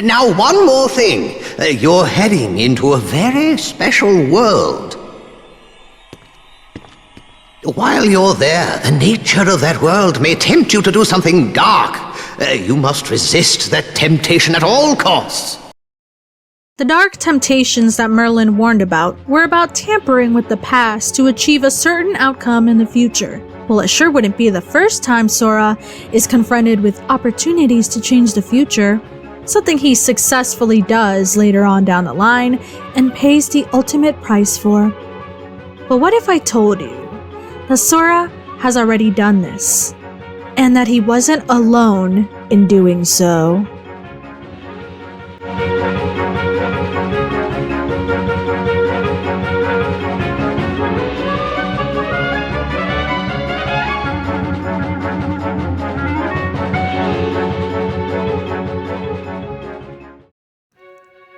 Now, one more thing. You're heading into a very special world. While you're there, the nature of that world may tempt you to do something dark. You must resist that temptation at all costs. The dark temptations that Merlin warned about were about tampering with the past to achieve a certain outcome in the future. Well, it sure wouldn't be the first time Sora is confronted with opportunities to change the future, something he successfully does later on down the line and pays the ultimate price for. But what if I told you that Sora has already done this, and that he wasn't alone in doing so?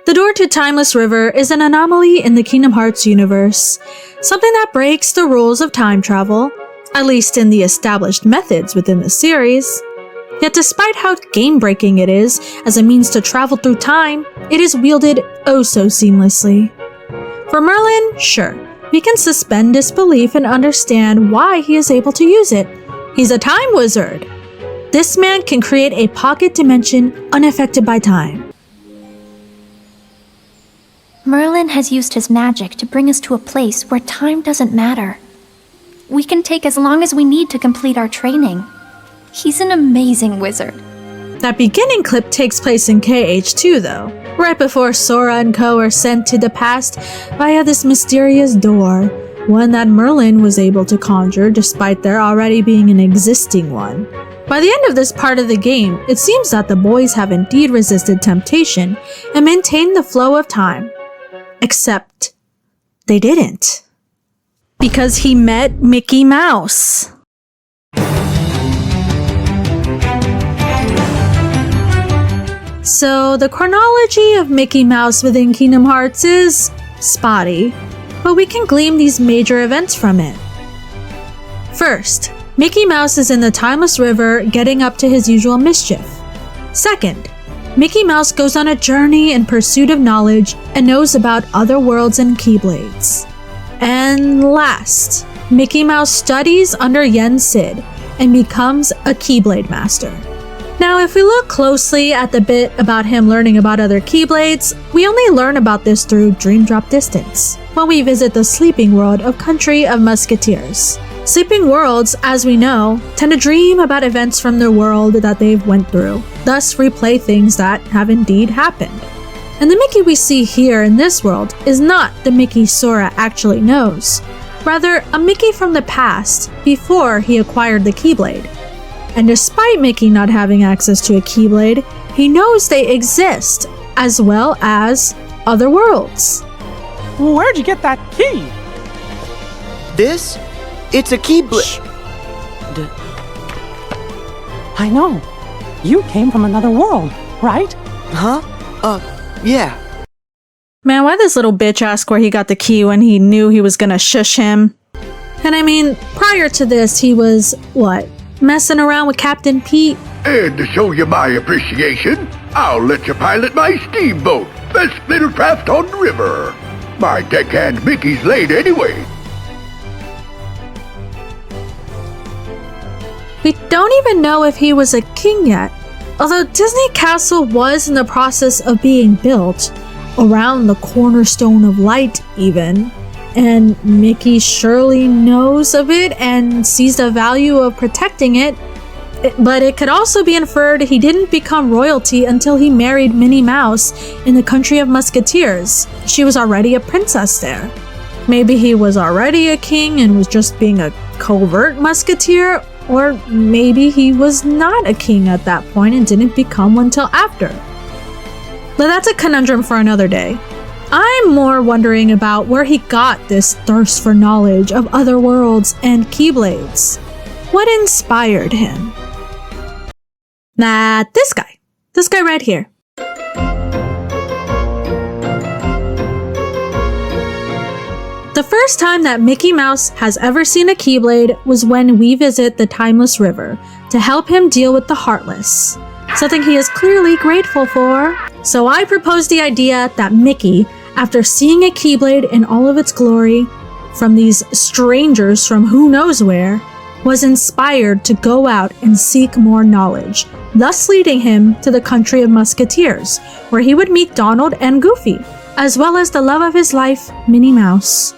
The door to Timeless River is an anomaly in the Kingdom Hearts universe, something that breaks the rules of time travel, at least in the established methods within the series. Yet despite how game-breaking it is as a means to travel through time, it is wielded oh so seamlessly. For Merlin, sure, we can suspend disbelief and understand why he is able to use it. He's a time wizard. This man can create a pocket dimension unaffected by time. Merlin has used his magic to bring us to a place where time doesn't matter. We can take as long as we need to complete our training. He's an amazing wizard. That beginning clip takes place in KH2 though, right before Sora and Co are sent to the past via this mysterious door, one that Merlin was able to conjure despite there already being an existing one. By the end of this part of the game, it seems that the boys have indeed resisted temptation and maintained the flow of time. Except they didn't. Because he met Mickey Mouse. So the chronology of Mickey Mouse within Kingdom Hearts is spotty, but we can glean these major events from it. First, Mickey Mouse is in the Timeless River getting up to his usual mischief. Second, Mickey Mouse goes on a journey in pursuit of knowledge and knows about other worlds and Keyblades. And last, Mickey Mouse studies under Yen Sid and becomes a Keyblade Master. Now, if we look closely at the bit about him learning about other Keyblades, we only learn about this through Dream Drop Distance, when we visit the sleeping world of Country of Musketeers. Sleeping worlds, as we know, tend to dream about events from their world that they've went through, thus replay things that have indeed happened. And the Mickey we see here in this world is not the Mickey Sora actually knows, rather a Mickey from the past before he acquired the Keyblade. And despite Mickey not having access to a Keyblade, he knows they exist, as well as other worlds. Where'd you get that key? This? It's a Keyblade. I know. You came from another world, right? Huh? Yeah. Man, why this little bitch ask where he got the key when he knew he was gonna shush him? And I mean, prior to this, he was, what, messing around with Captain Pete? And to show you my appreciation, I'll let you pilot my steamboat, best little craft on the river. My deckhand Mickey's late anyway. We don't even know if he was a king yet, although Disney Castle was in the process of being built, around the cornerstone of light even, and Mickey surely knows of it and sees the value of protecting it, but it could also be inferred he didn't become royalty until he married Minnie Mouse in the Country of Musketeers. She was already a princess there. Maybe he was already a king and was just being a covert musketeer, or maybe he was not a king at that point and didn't become one till after. But that's a conundrum for another day. I'm more wondering about where he got this thirst for knowledge of other worlds and Keyblades. What inspired him? Nah, this guy right here. The first time that Mickey Mouse has ever seen a Keyblade was when we visit the Timeless River to help him deal with the Heartless, something he is clearly grateful for. So I proposed the idea that Mickey, after seeing a Keyblade in all of its glory from these strangers from who knows where, was inspired to go out and seek more knowledge, thus leading him to the country of Musketeers, where he would meet Donald and Goofy, as well as the love of his life, Minnie Mouse.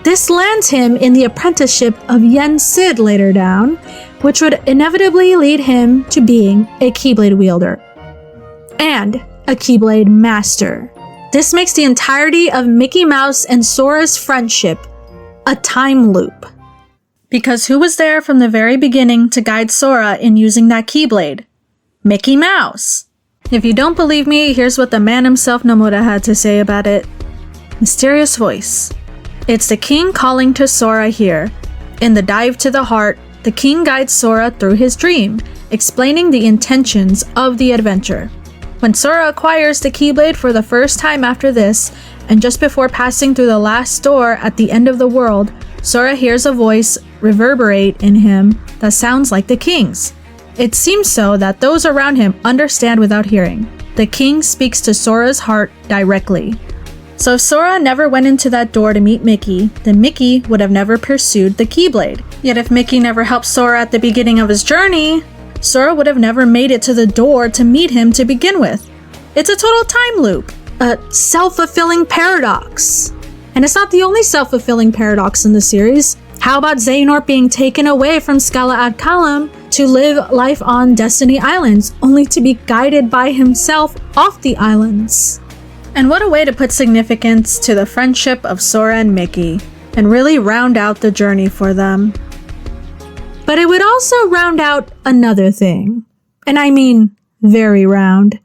This lands him in the apprenticeship of Yen Sid later down, which would inevitably lead him to being a Keyblade wielder and a Keyblade master. This makes the entirety of Mickey Mouse and Sora's friendship a time loop. Because who was there from the very beginning to guide Sora in using that Keyblade? Mickey Mouse! If you don't believe me, here's what the man himself Nomura had to say about it. Mysterious voice. It's the king calling to Sora here. In the dive to the heart, the king guides Sora through his dream, explaining the intentions of the adventure. When Sora acquires the Keyblade for the first time after this, and just before passing through the last door at the end of the world, Sora hears a voice reverberate in him that sounds like the king's. It seems so that those around him understand without hearing. The king speaks to Sora's heart directly. So if Sora never went into that door to meet Mickey, then Mickey would have never pursued the Keyblade. Yet if Mickey never helped Sora at the beginning of his journey, Sora would have never made it to the door to meet him to begin with. It's a total time loop, a self-fulfilling paradox. And it's not the only self-fulfilling paradox in the series. How about Xehanort being taken away from Scala ad Kalam to live life on Destiny Islands, only to be guided by himself off the islands? And what a way to put significance to the friendship of Sora and Mickey, and really round out the journey for them. But it would also round out another thing. And I mean, very round.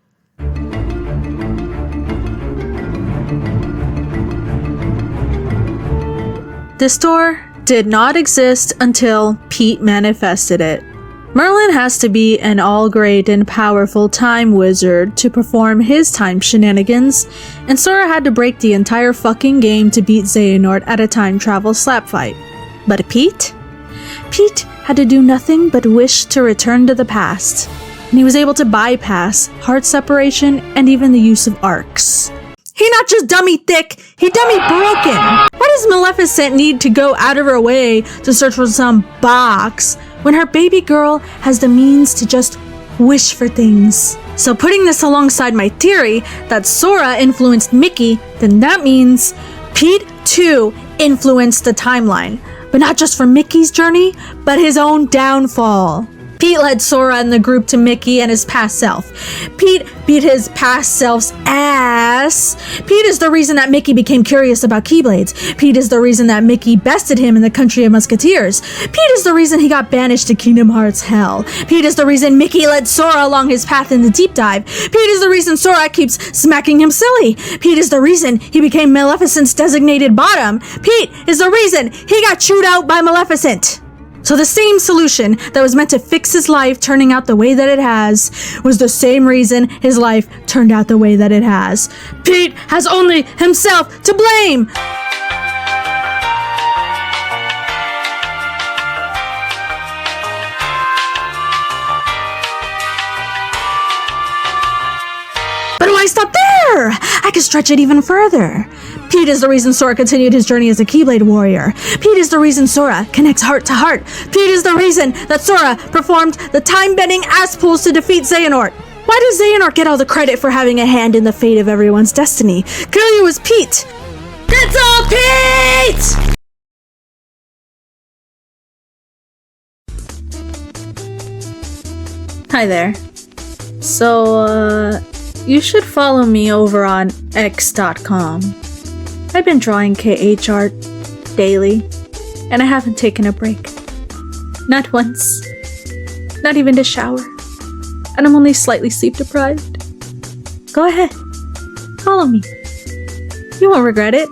This door did not exist until Pete manifested it. Merlin has to be an all-great and powerful time wizard to perform his time shenanigans, and Sora had to break the entire fucking game to beat Xehanort at a time travel slap fight. But Pete? Pete had to do nothing but wish to return to the past, and he was able to bypass heart separation and even the use of arcs. He not just dummy thick, he dummy broken! Why does Maleficent need to go out of her way to search for some box when her baby girl has the means to just wish for things? So putting this alongside my theory that Sora influenced Mickey, then that means Pete too influenced the timeline. But not just for Mickey's journey, but his own downfall. Pete led Sora and the group to Mickey and his past self. Pete beat his past self's ass. Pete is the reason that Mickey became curious about Keyblades. Pete is the reason that Mickey bested him in the country of Musketeers. Pete is the reason he got banished to Kingdom Hearts Hell. Pete is the reason Mickey led Sora along his path in the deep dive. Pete is the reason Sora keeps smacking him silly. Pete is the reason he became Maleficent's designated bottom. Pete is the reason he got chewed out by Maleficent. So the same solution that was meant to fix his life turning out the way that it has was the same reason his life turned out the way that it has. Pete has only himself to blame! But why stop there? I could stretch it even further. Pete is the reason Sora continued his journey as a Keyblade warrior. Pete is the reason Sora connects heart to heart. Pete is the reason that Sora performed the time-bending ass pulls to defeat Xehanort. Why does Xehanort get all the credit for having a hand in the fate of everyone's destiny? Clearly it was Pete. It's all Pete! Hi there. So, you should follow me over on x.com. I've been drawing KH art daily, and I haven't taken a break. Not once. Not even to shower. And I'm only slightly sleep deprived. Go ahead. Follow me. You won't regret it.